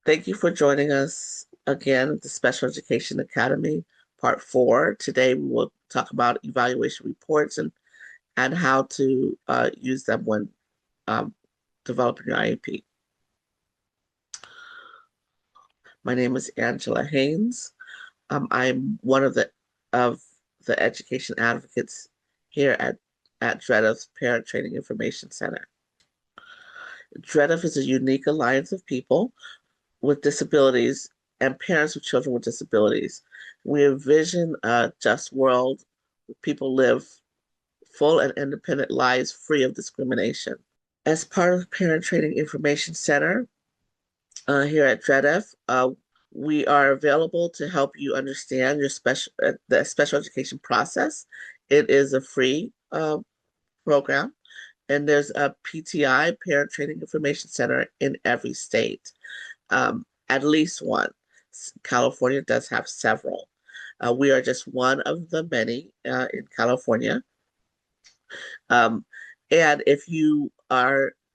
Thank you for joining us again at the Special Education Academy, Part 4. Today we will talk about evaluation reports and how to use them when um, developing your IEP. My name is Angela Haynes. I'm one of the education advocates here at DREDF's Parent Training Information Center. DREDF is a unique alliance of people with disabilities and parents of children with disabilities. We envision a just world where people live full and independent lives free of discrimination. As part of the Parent Training Information Center here at DREDF, we are available to help you understand the special education process. It is a free program, and there's a PTI, Parent Training Information Center, in every state. At least one. California does have several. We are just one of the many in California. Um, and if you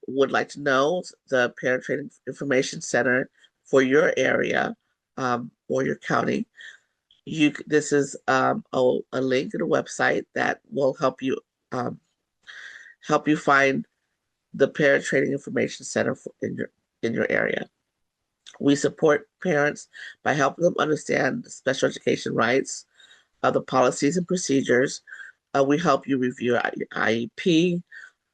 would like to know the Parent Training Information Center for your area or your county, this is a link in a website that will um, help you find the Parent Training Information Center in your area. We support parents by helping them understand the special education rights, the policies and procedures. We help you review your IEP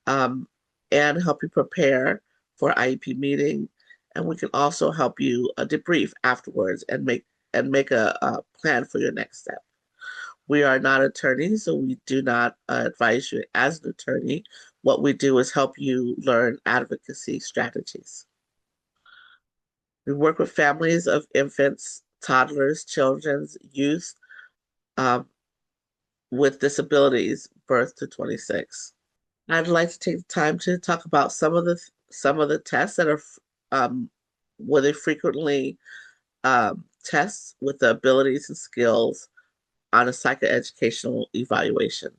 and help you prepare for IEP meeting. And we can also help you debrief afterwards and make a plan for your next step. We are not attorneys, so we do not advise you as an attorney. What we do is help you learn advocacy strategies. We work with families of infants, toddlers, children, youth um, with disabilities, birth to 26. I'd like to take the time to talk about some of the tests that are where they frequently test with the abilities and skills on a psychoeducational evaluation.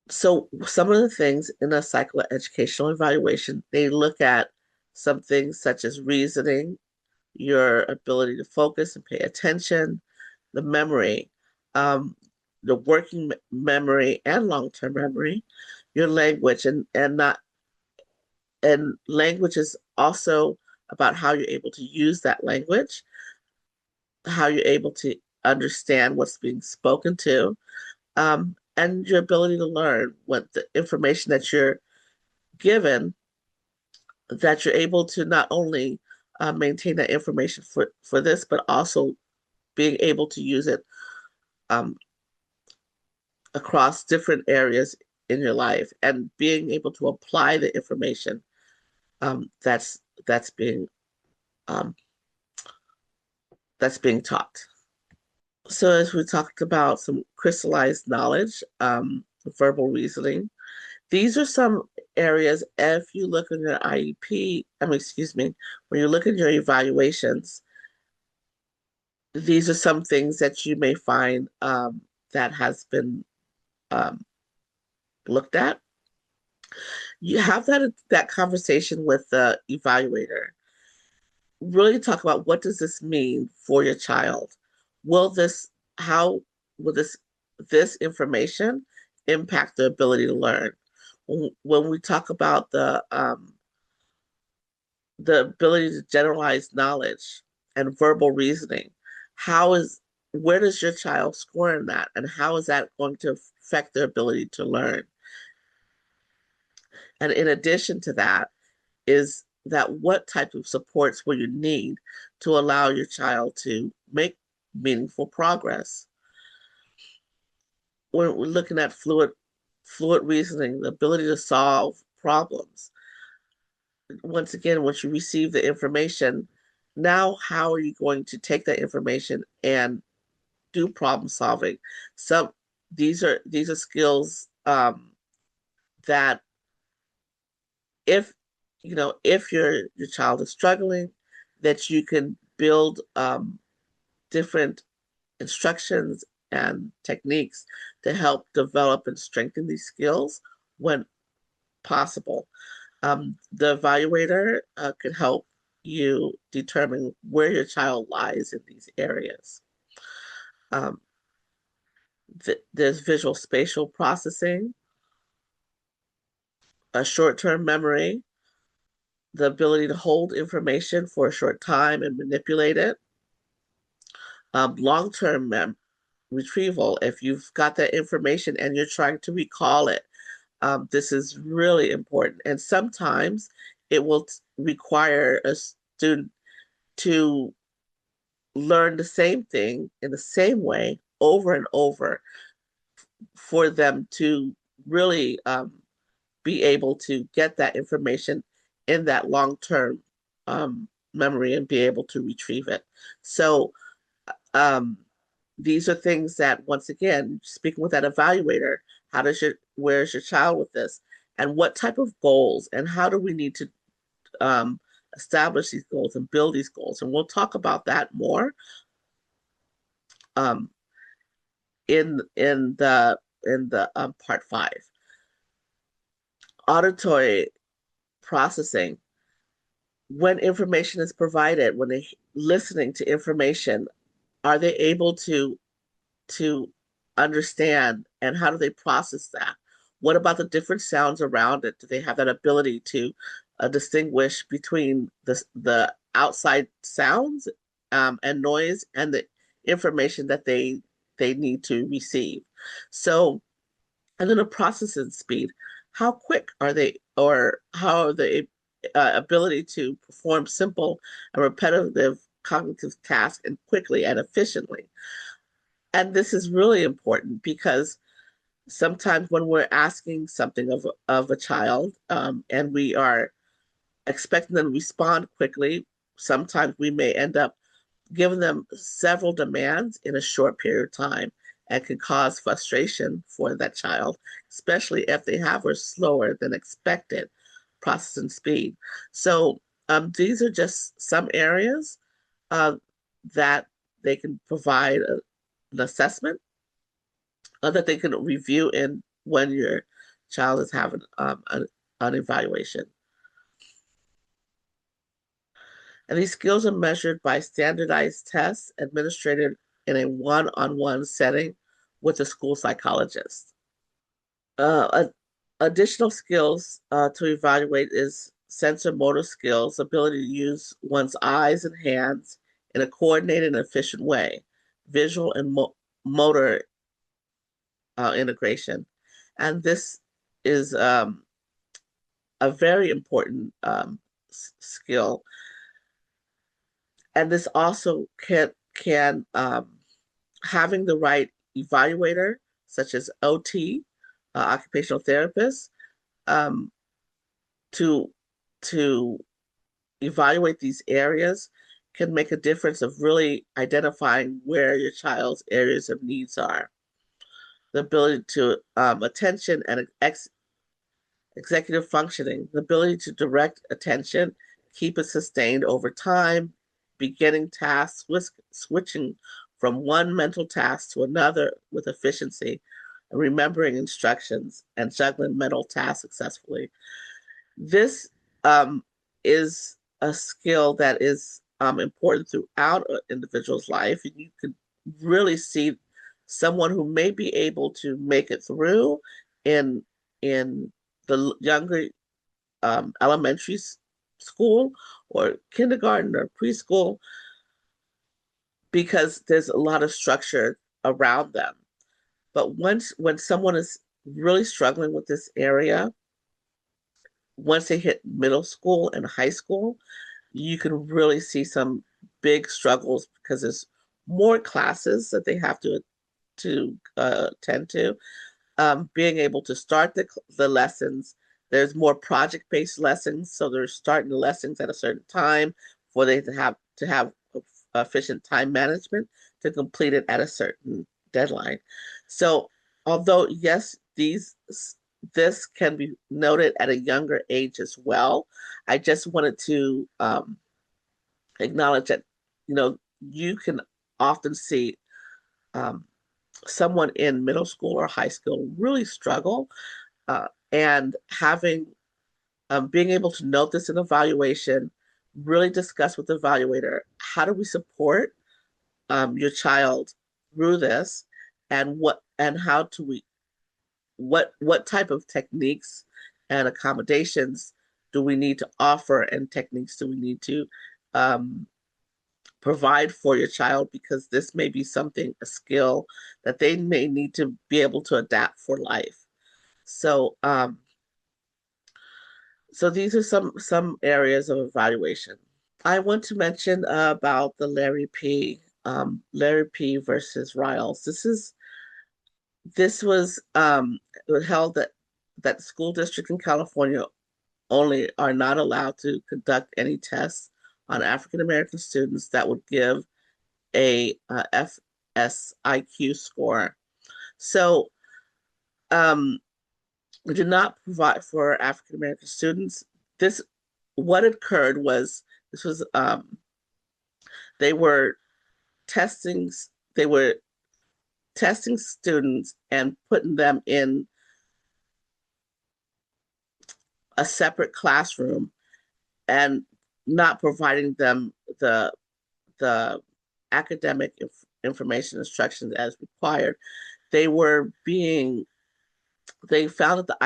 So some of the things in a psychoeducational evaluation, they look at some things such as reasoning, your ability to focus and pay attention, the memory, um, the working memory and long-term memory, your language, and language is also about how you're able to use that language, how you're able to understand what's being spoken to, and your ability to learn what the information that you're given, that you're able to not only maintain that information for this, but also being able to use it um, across different areas in your life and being able to apply the information that's being um, taught. So as we talked about some crystallized knowledge, verbal reasoning, these are some areas. If you look in your IEP, excuse me, when you look at your evaluations, these are some things that you may find that has been um, looked at. You have that conversation with the evaluator. Really talk about what does this mean for your child? Will this how will this information impact the ability to learn? When we talk about the ability to generalize knowledge and verbal reasoning, how is where does your child score in that, and how is that going to affect their ability to learn? And in addition to that, is that what type of supports will you need to allow your child to make meaningful progress? When we're looking at fluid reasoning, the ability to solve problems. Once again, once you receive the information, now how are you going to take that information and do problem solving? Some these are skills that if if your child is struggling, that you can build different instructions and techniques to help develop and strengthen these skills when possible. The evaluator could help you determine where your child lies in these areas. Um, there's visual spatial processing, a short-term memory, the ability to hold information for a short time and manipulate it, long-term retrieval. If you've got that information and you're trying to recall it, this is really important. And sometimes it will require a student to learn the same thing in the same way over and over for them to really be able to get that information in that long-term memory and be able to retrieve it. So um, these are things that, once again, speaking with that evaluator, where's your child with this? And what type of goals and how do we need to um, establish these goals and build these goals? And we'll talk about that more um, in the part 5. Auditory processing. When information is provided, when they listening to information, are they able to understand, and how do they process that? What about the different sounds around it? Do they have that ability to distinguish between the outside sounds and noise and the information that they need to receive? So, and then the processing speed. How quick are they, or how are they ability to perform simple and repetitive cognitive tasks and quickly and efficiently? And this is really important because sometimes when we're asking something of a child and we are expecting them to respond quickly, sometimes we may end up giving them several demands in a short period of time and can cause frustration for that child, especially if they have a slower than expected processing speed. So these are just some areas uh, that they can provide an assessment that they can review in when your child is having an evaluation. And these skills are measured by standardized tests administered in a one-on-one setting with a school psychologist. Additional skills to evaluate is sensor motor skills, ability to use one's eyes and hands in a coordinated and efficient way, visual and motor integration. And this is a very important skill. And this also can having the right evaluator, such as OT, occupational therapist, um, to to evaluate these areas can make a difference of really identifying where your child's areas of needs are. The ability to attention and executive functioning, the ability to direct attention, keep it sustained over time, beginning tasks, switching from one mental task to another with efficiency, and remembering instructions and juggling mental tasks successfully. This is a skill that is important throughout an individual's life. And you could really see someone who may be able to make it through in in the younger elementary school or kindergarten or preschool because there's a lot of structure around them. But when someone is really struggling with this area, once they hit middle school and high school, you can really see some big struggles because there's more classes that they have to attend to. Being able to start the lessons. There's more project-based lessons, so they're starting the lessons at a certain time for they to have efficient time management to complete it at a certain deadline. So, although yes, this can be noted at a younger age as well, I just wanted to acknowledge that you can often see um, someone in middle school or high school really struggle and having being able to note this in evaluation, really discuss with the evaluator, how do we support your child through this, and how do we what type of techniques and accommodations do we need to offer, and techniques do we need to um, provide for your child, because this may be something, a skill that they may need to be able to adapt for life. So so these are some areas of evaluation. I want to mention about the Larry P versus Riles. This was held that school districts in California only are not allowed to conduct any tests on African American students that would give a FSIQ score. So um, we did not provide for African American students. This what occurred was this was they were testing they were testing students and putting them in a separate classroom and not providing them the academic information instructions as required. They were being they found that the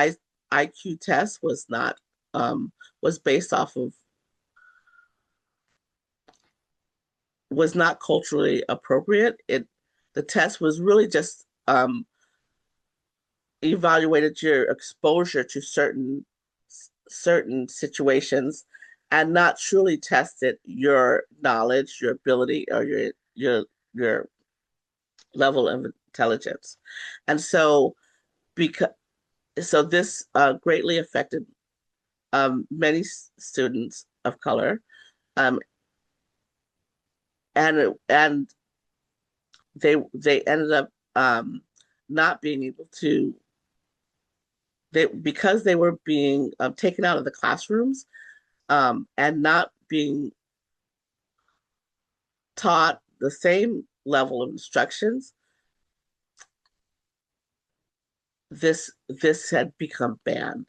IQ test was not was based off of was not culturally appropriate. The test was really just evaluated your exposure to certain situations, and not truly tested your knowledge, your ability, or your level of intelligence. And so because this greatly affected many students of color, um, and they ended up not being able to because they were being taken out of the classrooms and not being taught the same level of instructions. This had become banned.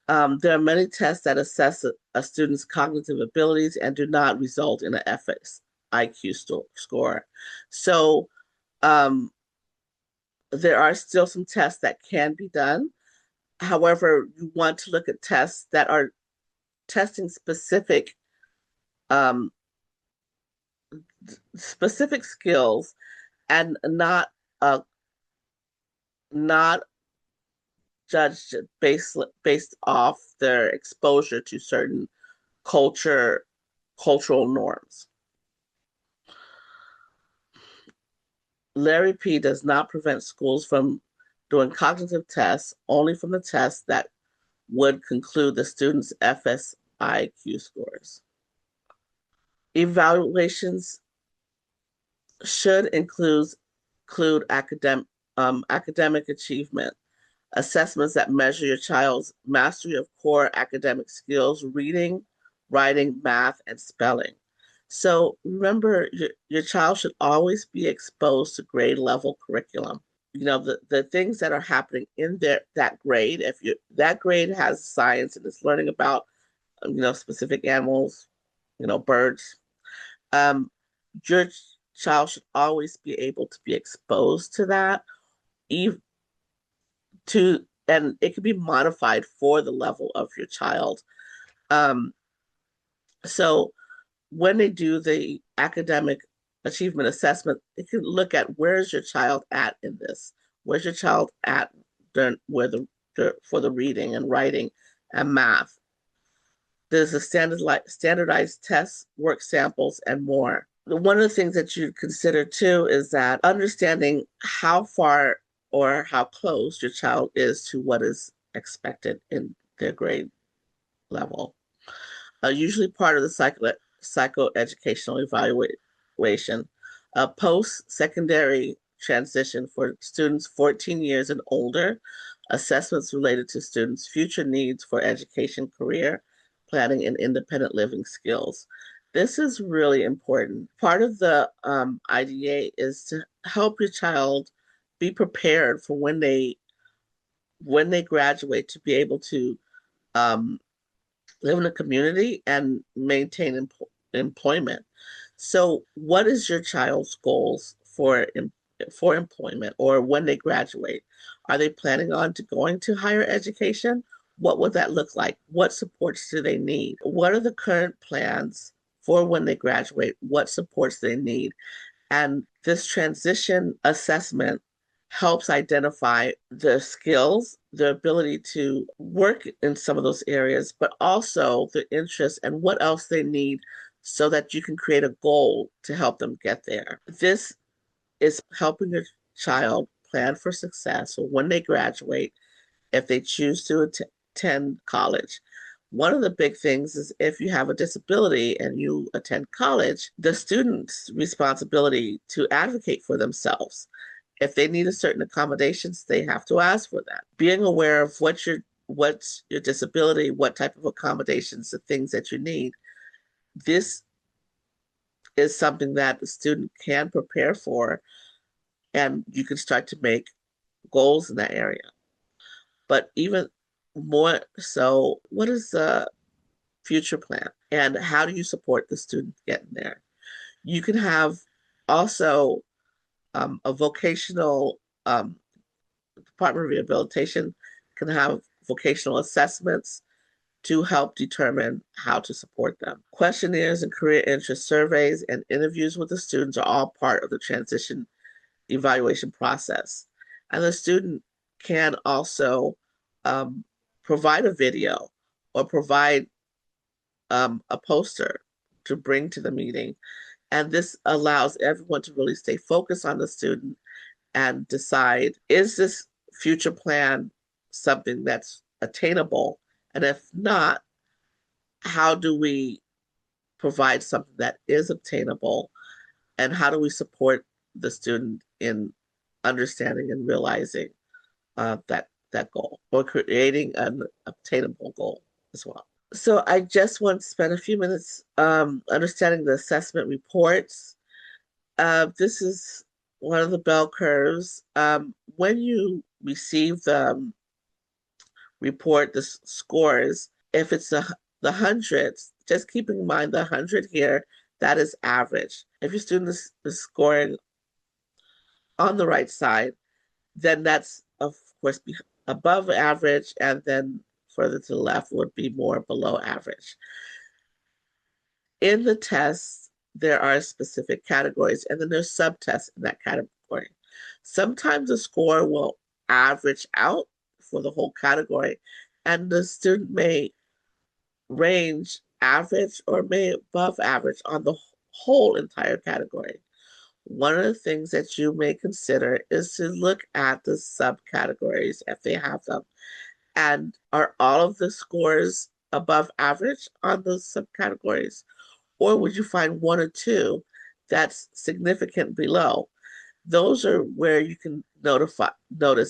There are many tests that assess a student's cognitive abilities and do not result in an FS IQ score. So um, there are still some tests that can be done. However, you want to look at tests that are testing um, specific skills, and not judged based off their exposure to certain cultural norms. Larry P does not prevent schools from doing cognitive tests, only from the tests that would conclude the student's FSIQ scores. Evaluations should include academic achievement, assessments that measure your child's mastery of core academic skills, reading, writing, math, and spelling. So remember, your child should always be exposed to grade level curriculum. You know, the things that are happening in that grade. If you that grade has science and is learning about specific animals, birds, um, your child should always be able to be exposed to that, even and it can be modified for the level of your child. Um, so when they do the academic achievement assessment, it can look at where's your child at in this. Where's your child at where for the reading and writing and math? There's a standardized tests, work samples, and more. One of the things that you consider too is that understanding how far or how close your child is to what is expected in their grade level. Usually part of the psychoeducational evaluation. Post-secondary transition for students 14 years and older, assessments related to students' future needs for education, career planning, and independent living skills. This is really important. Part of the IDA is to help your child be prepared for when they graduate, to be able to um, live in a community, and maintain employment. So, what is your child's goals for employment or when they graduate? Are they planning on to going to higher education? What would that look like? What supports do they need? What are the current plans for when they graduate? What supports they need? And this transition assessment helps identify the skills, the ability to work in some of those areas, but also the interests and what else they need so that you can create a goal to help them get there. This is helping your child plan for success. So when they graduate, if they choose to attend college. One of the big things is if you have a disability and you attend college, the student's responsibility to advocate for themselves. If they need a certain accommodations, they have to ask for that. Being aware of what's your disability, what type of accommodations, the things that you need. This is something that the student can prepare for, and you can start to make goals in that area. But even more so, what is the future plan and how do you support the student getting there? You can have also a vocational Department of Rehabilitation can have vocational assessments to help determine how to support them. Questionnaires and career interest surveys and interviews with the students are all part of the transition evaluation process. And the student can also um, provide a video or provide a poster to bring to the meeting. And this allows everyone to really stay focused on the student and decide, is this future plan something that's attainable? And if not, how do we provide something that is obtainable? And how do we support the student in understanding and realizing that goal or creating an obtainable goal as well? So I just want to spend a few minutes understanding the assessment reports. This is one of the bell curves. When you receive the report, the scores, if it's the hundreds, just keep in mind the 100 here, that is average. If your student is scoring on the right side, then that's, of course, above average, and then further to the left would be more below average. In the tests, there are specific categories, and then there's subtests in that category. Sometimes the score will average out for the whole category, and the student may range average or may above average on the whole entire category. One of the things that you may consider is to look at the subcategories if they have them. And are all of the scores above average on those subcategories? Or would you find one or two that's significant below? Those are where you can notice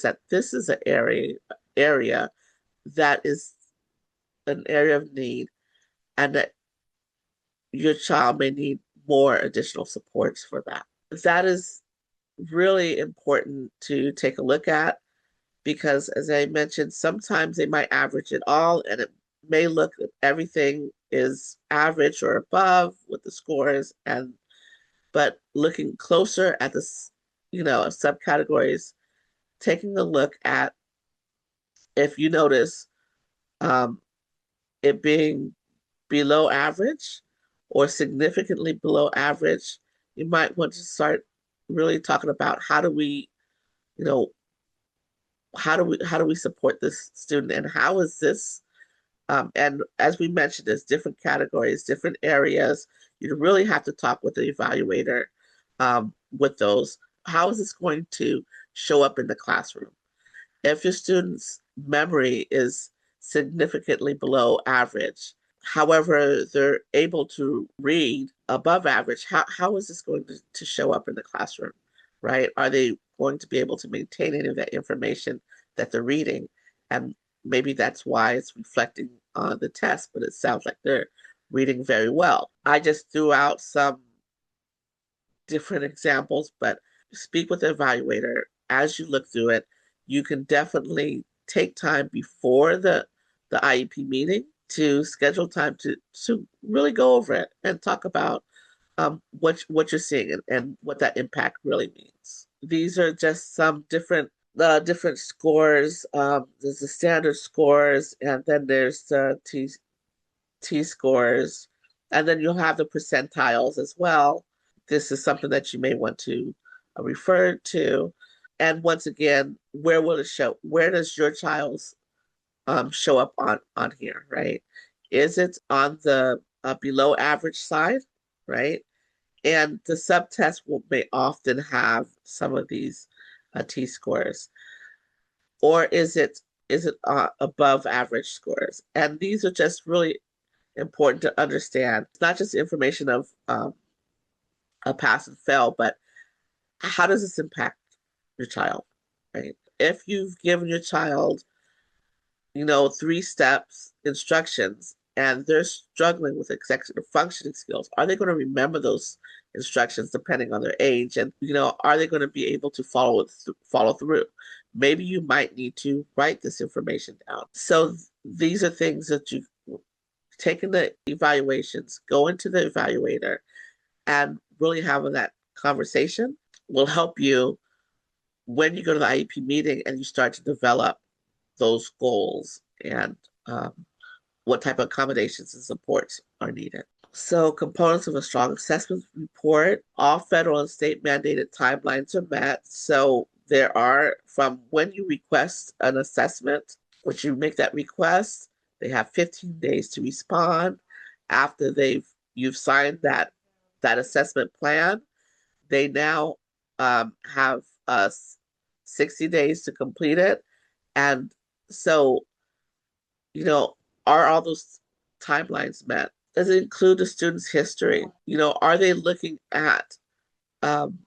that this is an area that is an area of need and that your child may need more additional supports for that. That is really important to take a look at because, as I mentioned, sometimes they might average it all and it may look that everything is average or above with the scores, and but looking closer at this, subcategories, taking a look at if you notice um, it being below average or significantly below average, you might want to start really talking about how do we, you know, how do we support this student and how is this and as we mentioned, there's different categories, different areas. You really have to talk with the evaluator with those. How is this going to show up in the classroom? If your student's memory is significantly below average, however, they're able to read above average, how is this going to show up in the classroom, right? Are they going to be able to maintain any of that information that they're reading? And maybe that's why it's reflecting on the test, but it sounds like they're reading very well. I just threw out some different examples, but speak with the evaluator as you look through it. You can definitely take time before the IEP meeting to schedule time to really go over it and talk about what you're seeing and what that impact really means. These are just some different scores. There's the standard scores, and then there's the T scores, and then you'll have the percentiles as well. This is something that you may want to refer to. And once again, where will it show? Where does your child's show up on here, right? Is it on the below average side, right? And the subtest may often have some of these T scores, or is it above average scores? And these are just really important to understand. It's not just information of a pass and fail, but how does this impact your child, right? If you've given your child, 3 steps instructions and they're struggling with executive functioning skills, are they going to remember those instructions depending on their age? And, are they going to be able to follow through? Maybe you might need to write this information down. So these are things that you take in the evaluations, go into the evaluator, and really having that conversation will help you when you go to the IEP meeting and you start to develop those goals and um, what type of accommodations and supports are needed. So, components of a strong assessment report, all federal and state mandated timelines are met. So, there are from when you request an assessment, which you make that request, they have 15 days to respond. After you've signed that assessment plan, they now have 60 days to complete it. And so, you know, are all those timelines met? Does it include the student's history? Are they looking at um,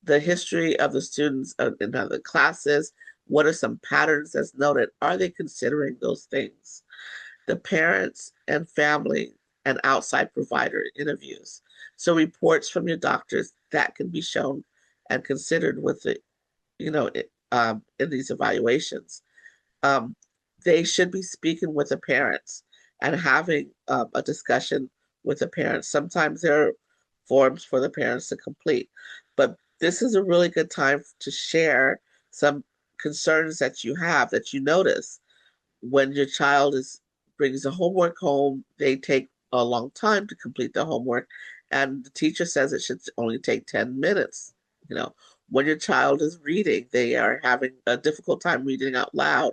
the history of the students in other classes? What are some patterns that's noted? Are they considering those things? The parents and family and outside provider interviews. So reports from your doctors that can be shown and considered with the, in these evaluations. Um, they should be speaking with the parents and having a discussion with the parents. Sometimes there are forms for the parents to complete, but this is a really good time to share some concerns that you have that you notice when your child is brings the homework home. They take a long time to complete the homework, and the teacher says it should only take 10 minutes. You know, when your child is reading, they are having a difficult time reading out loud,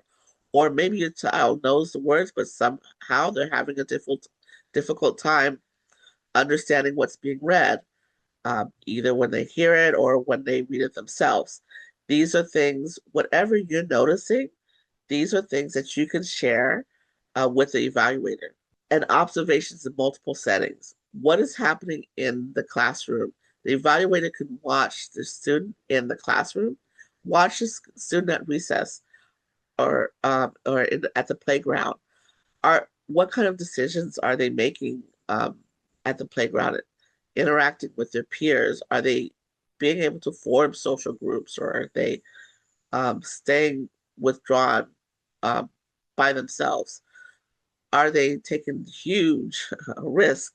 or maybe your child knows the words, but somehow they're having a difficult time understanding what's being read, either when they hear it or when they read it themselves. These are things, whatever you're noticing, these are things that you can share with the evaluator. And observations in multiple settings. What is happening in the classroom? The evaluator can watch the student in the classroom, watch the student at recess, or at the playground. What kind of decisions are they making at the playground, interacting with their peers? Are they being able to form social groups, or are they staying withdrawn um, by themselves? Are they taking huge risk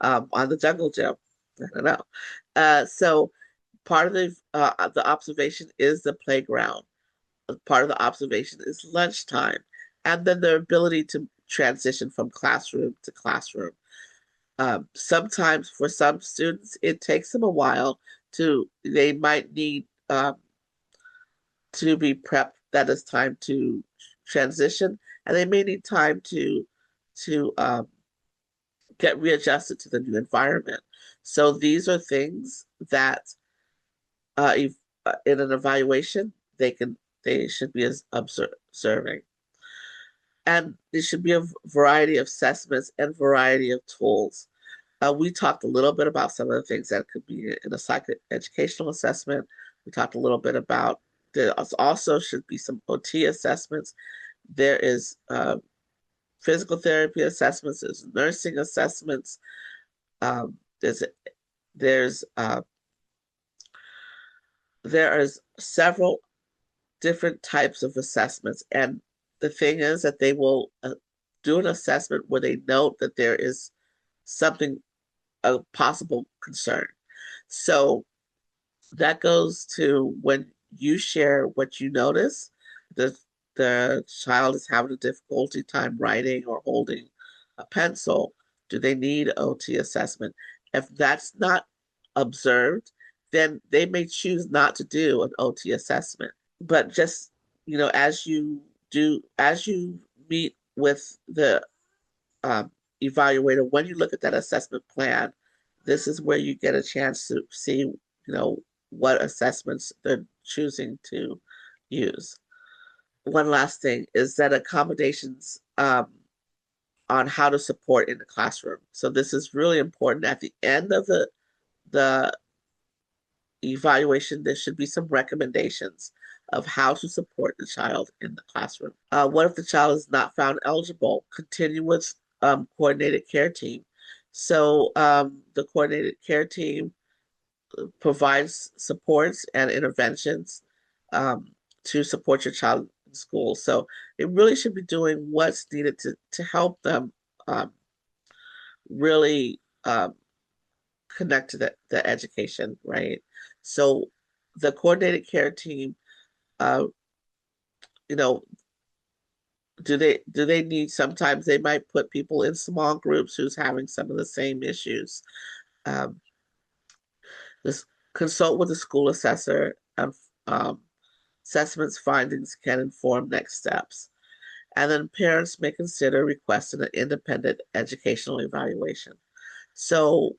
on the jungle gym? I don't know. So part of the observation is the playground. Part of the observation is lunchtime, and then their ability to transition from classroom to classroom. Sometimes for some students, it takes them a while they might need to be prepped that it's time to transition, and they may need time to get readjusted to the new environment. So these are things that if, in an evaluation they should be observing, and there should be a variety of assessments and variety of tools. We talked a little bit about some of the things that could be in a psychoeducational assessment. We talked a little bit about there also should be some OT assessments. There is physical therapy assessments. There's nursing assessments. Um, there's there's there is several different types of assessments, and the thing is that they will do an assessment where they note that there is something, a possible concern. So that goes to when you share what you notice, the the child is having a difficulty time writing or holding a pencil. Do they need OT assessment? If that's not observed, then they may choose not to do an OT assessment. But just, as you meet with the evaluator, when you look at that assessment plan, this is where you get a chance to see, what assessments they're choosing to use. One last thing is that accommodations on how to support in the classroom. So this is really important. At the end of the evaluation, there should be some recommendations of how to support the child in the classroom. What if the child is not found eligible? Continue with coordinated care team. So the coordinated care team provides supports and interventions um, to support your child in school. So it really should be doing what's needed to help them um, really connect to the education, right? So the coordinated care team, uh, you know, do they need, sometimes they might put people in small groups who's having some of the same issues. Um, this consult with the school assessor of assessments findings can inform next steps. And then parents may consider requesting an independent educational evaluation. So,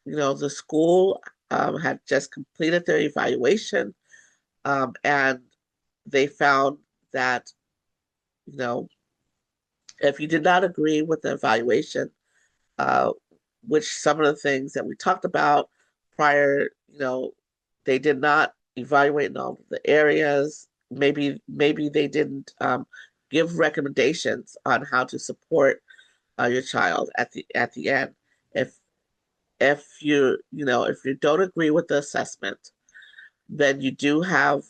the school had just completed their evaluation, and they found that, you know, if you did not agree with the evaluation, uh, which some of the things that we talked about prior, they did not evaluate in all of the areas. Maybe they didn't give recommendations on how to support your child at the end. If if you don't agree with the assessment, then you can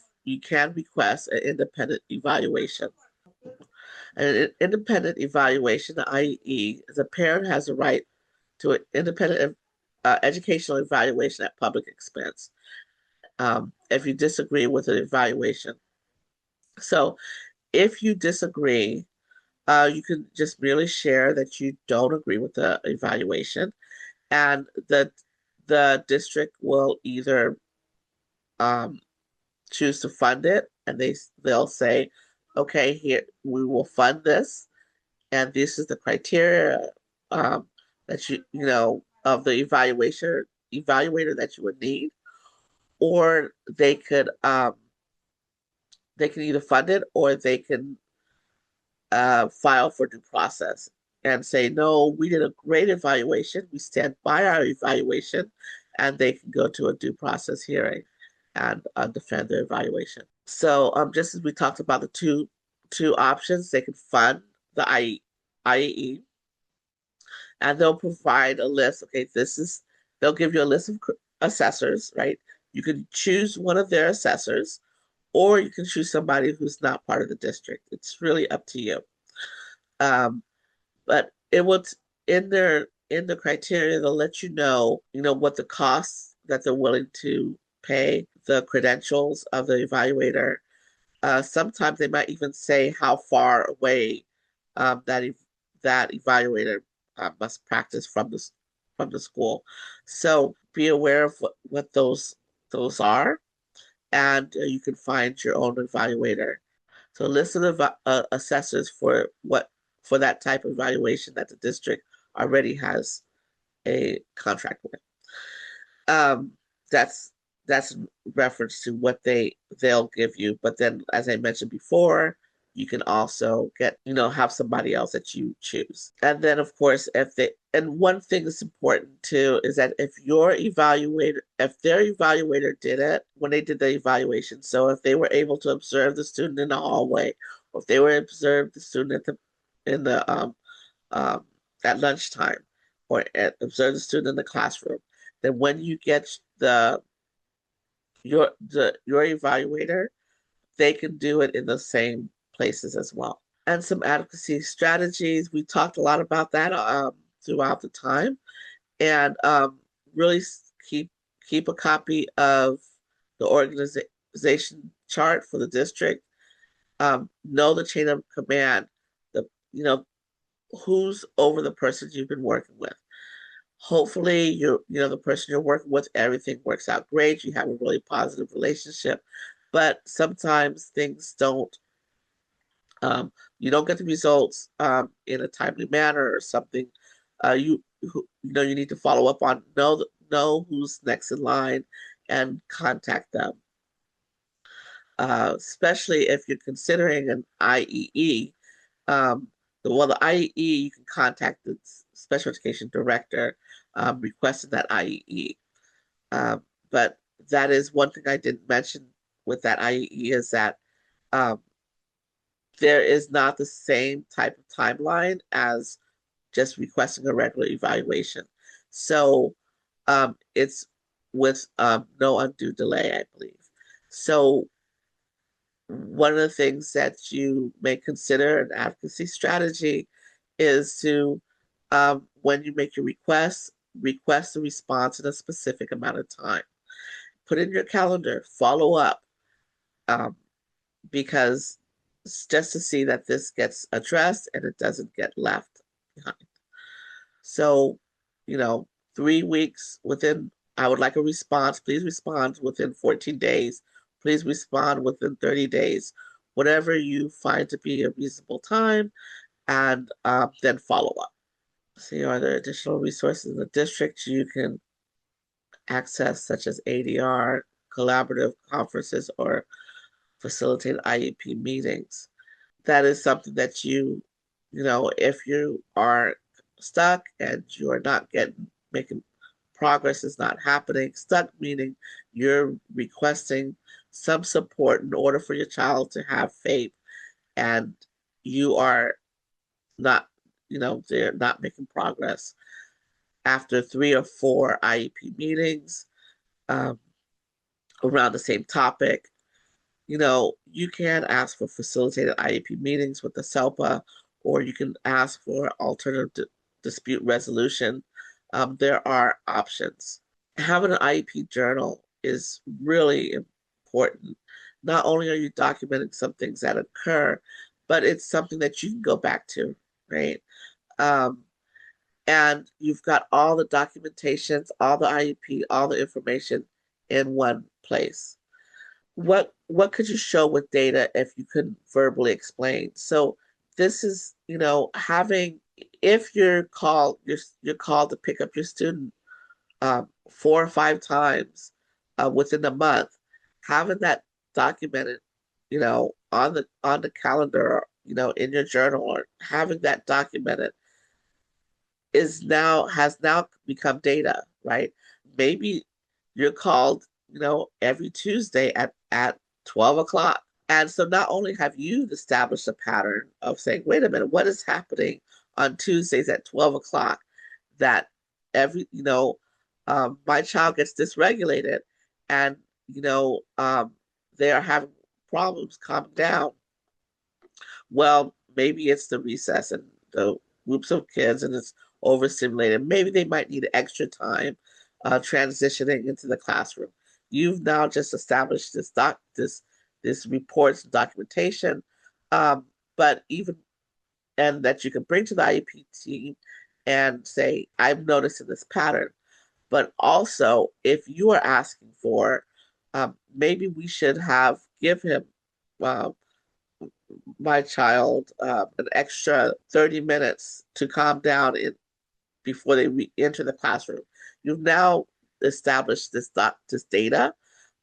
request an independent evaluation. An independent evaluation, the IEE, the parent has a right to an independent educational evaluation at public expense if you disagree with an evaluation. So if you disagree, you can just merely share that you don't agree with the evaluation, and the district will either um, choose to fund it, and they'll say, okay, here we will fund this, and this is the criteria that of the evaluator that you would need, or they can either fund it, or they can file for due process and say, no, we did a great evaluation, we stand by our evaluation, and they can go to a due process hearing and defend their evaluation. So just as we talked about the two options, they can fund the IEE, and they'll provide a list. Okay, they'll give you a list of assessors, right? You can choose one of their assessors, or you can choose somebody who's not part of the district. It's really up to you. But it will in the criteria, they'll let what the costs that they're willing to pay, the credentials of the evaluator. Sometimes they might even say how far away that that evaluator must practice from the school. So be aware of what those are, and you can find your own evaluator. So list of assessors for that type of evaluation that the district already has a contract with. Um, that's that's reference to what they'll give you. But then, as I mentioned before, you can also have somebody else that you choose. And then, of course, and one thing that's important too is that if their evaluator did it when they did the evaluation, so if they were able to observe the student in the hallway, or if they were observe the student in the um, at lunchtime, or observe the student in the classroom, then when you get your evaluator, they can do it in the same places as well. and some advocacy strategies. We talked a lot about that throughout the time, and really keep a copy of the organization chart for the district. Know the chain of command, the who's over the person you've been working with. Hopefully, the person you're working with, everything works out great. You have a really positive relationship, but sometimes things don't. You don't get the results in a timely manner or something. You need to follow up on know who's next in line and contact them. Especially if you're considering an IEE. Um, the IEE, you can contact the special education director requesting that IEE. Um, but that is one thing I didn't mention with that IEE is that um, there is not the same type of timeline as just requesting a regular evaluation. So it's with no undue delay, I believe. So one of the things that you may consider an advocacy strategy is to, when you make your request a response in a specific amount of time. Put in your calendar, follow up, um, because it's just to see that this gets addressed and it doesn't get left behind. So, you know, 3 weeks within, I would like a response. Please respond within 14 days. Please respond within 30 days. Whatever you find to be a reasonable time, and then follow up. See, are there additional resources in the district you can access, such as ADR, collaborative conferences, or facilitate IEP meetings? That is something that if you are stuck and you are not making progress is not happening, stuck meaning you're requesting some support in order for your child to have faith and you are not, they're not making progress. After 3 or 4 IEP meetings um, around the same topic, you can ask for facilitated IEP meetings with the SELPA, or you can ask for alternative dispute resolution. There are options. Having an IEP journal is really important. Not only are you documenting some things that occur, but it's something that you can go back to, right? Um, and you've got all the documentations, all the IEP, all the information in one place. What could you show with data if you couldn't verbally explain? So this is, having if you're called to pick up your student 4 or 5 times within a month, having that documented, on the calendar, in your journal, or having that documented has now become data, right? Maybe you're called, every Tuesday at 12 o'clock. And so not only have you established a pattern of saying, wait a minute, what is happening on Tuesdays at 12 o'clock that every, my child gets dysregulated and, they are having problems calming down. Well, maybe it's the recess and the groups of kids and it's overstimulated. Maybe they might need extra time transitioning into the classroom. You've now just established this reports and documentation, but even and that you can bring to the IEP team and say, I'm noticing this pattern. But also, if you are asking for, maybe we should give him uh, my child an extra 30 minutes to calm down before they enter the classroom. You've now established this data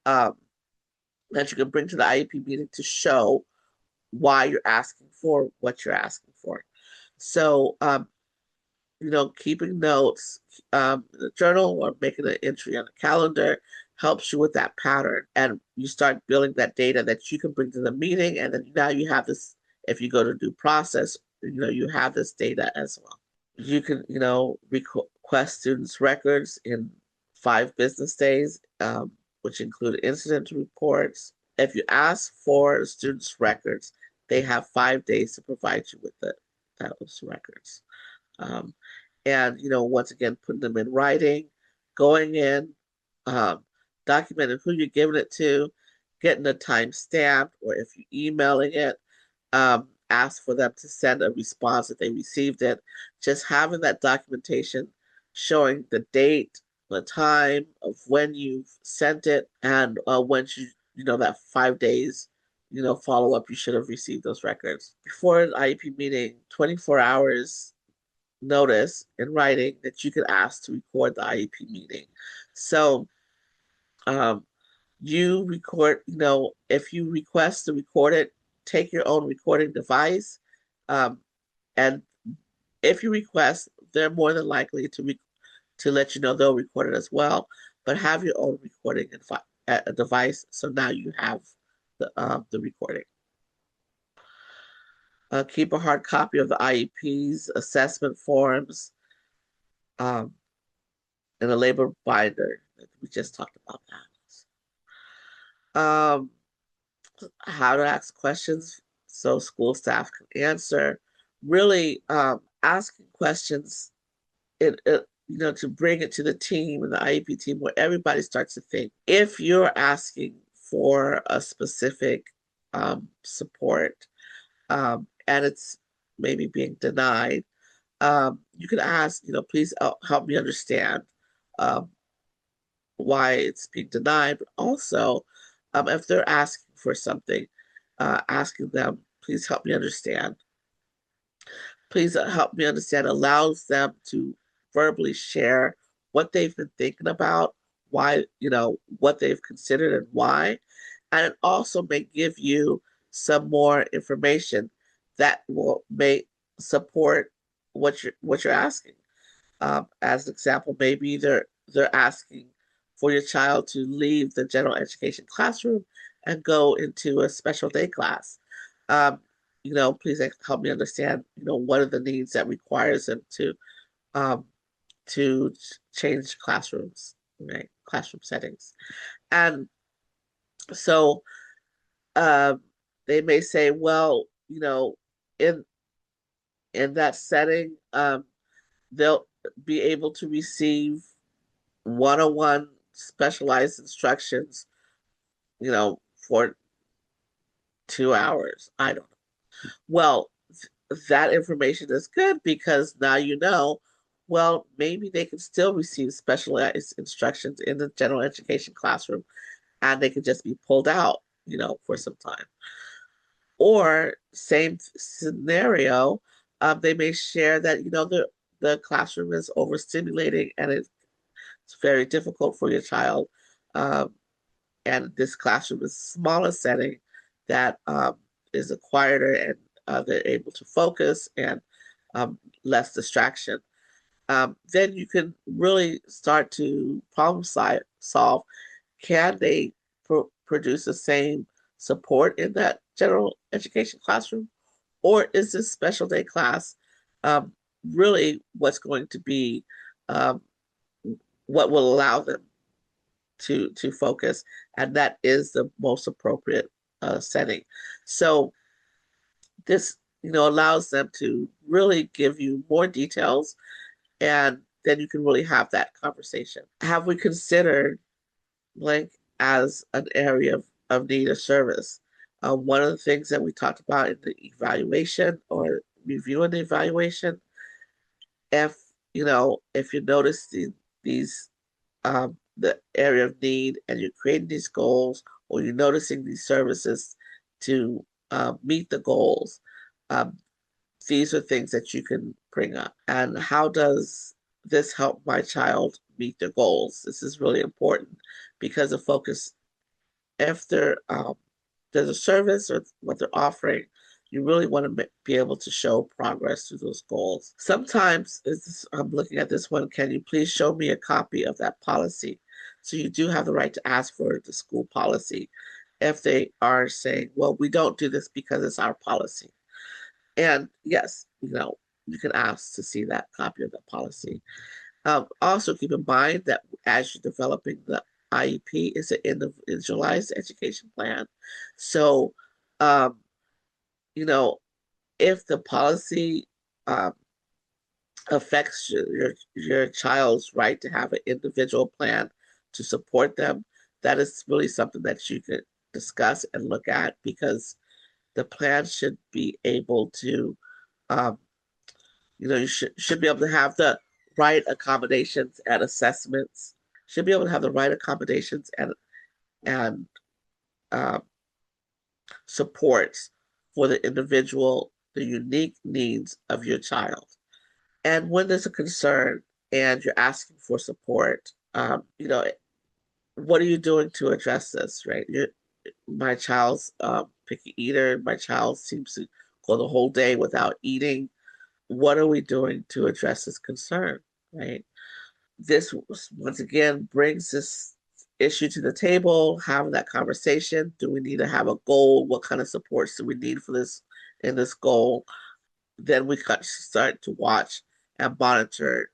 um, that you can bring to the IEP meeting to show why you're asking for what you're asking for. So, keeping notes in the journal or making an entry on a calendar helps you with that pattern. And you start building that data that you can bring to the meeting. And then now you have this, if you go to due process, you have this data as well. You can, request students' records in 5 business days, which include incident reports. If you ask for students' records, they have 5 days to provide you with those records. Um, and once again, putting them in writing, going in, um, documenting who you're giving it to, getting the time stamped, or if you're emailing it, ask for them to send a response if they received it. Just having that documentation showing the date, the time of when you've sent it, and once that 5 days, follow up, you should have received those records. Before an IEP meeting, 24 hours notice in writing that you could ask to record the IEP meeting. So um, you record, if you request to record it, take your own recording device. Um, and if you request, they're more than likely to let you know they'll record it as well. But have your own recording device. So now you have the recording. Keep a hard copy of the IEPs, assessment forms, um, and a labor binder. We just talked about that. How to ask questions so school staff can answer. Really asking questions, to bring it to the team and the IEP team where everybody starts to think. If you're asking for a specific support and it's maybe being denied, you can ask, please help me understand um, why it's being denied, but also if they're asking for something, asking them, please help me understand. Please help me understand allows them to verbally share what they've been thinking about, why, what they've considered and why. And it also may give you some more information that may support what you're asking. As an example, maybe they're asking for your child to leave the general education classroom and go into a special day class. Um, please help me understand, what are the needs that requires them um, to change classrooms, right? Classroom settings. And so um, they may say, well, in in that setting, they'll be able to receive one-on-one specialized instructions, for 2 hours. I don't know. Well, that information is good because now well, maybe they can still receive specialized instructions in the general education classroom and they can just be pulled out, for some time. Or same scenario, they may share that, the classroom is overstimulating and it's very difficult for your child. Um, and this classroom is a smaller setting that is a quieter and they're able to focus and less distraction. Then you can really start to solve. Can they produce the same support in that general education classroom? Or is this special day class um, really what's going to be um, what will allow them to focus, and that is the most appropriate setting. So this, allows them to really give you more details, and then you can really have that conversation. Have we considered blank as an area of need or service? One of the things that we talked about in the evaluation or reviewing the evaluation, if if you notice the area of need and you're creating these goals or you're noticing these services to meet the goals, um, these are things that you can bring up. And how does this help my child meet their goals? This is really important because the focus, if there's a service or what they're offering, you really want to be able to show progress to those goals. Sometimes, I'm looking at this one, can you please show me a copy of that policy? So you do have the right to ask for the school policy if they are saying, well, we don't do this because it's our policy. And yes, you can ask to see that copy of the policy. Also keep in mind that as you're developing the IEP, it's an individualized education plan. So, um, you know, if the policy um, affects your child's right to have an individual plan to support them, that is really something that you could discuss and look at, because the plan should be able to, um, you should be able to have the right accommodations and assessments. Should be able to have the right accommodations and um, supports for the individual, the unique needs of your child. And when there's a concern and you're asking for support, what are you doing to address this, right? My child's picky eater. My child seems to go the whole day without eating. What are we doing to address this concern, right? This once again brings this issue to the table, having that conversation. Do we need to have a goal? What kind of supports do we need for this in this goal? Then we start to watch and monitor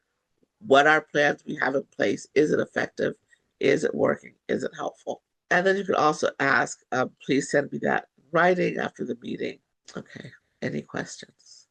what our plans we have in place. Is it effective? Is it working? Is it helpful? And then you can also ask, please send me that in writing after the meeting. Okay. Any questions?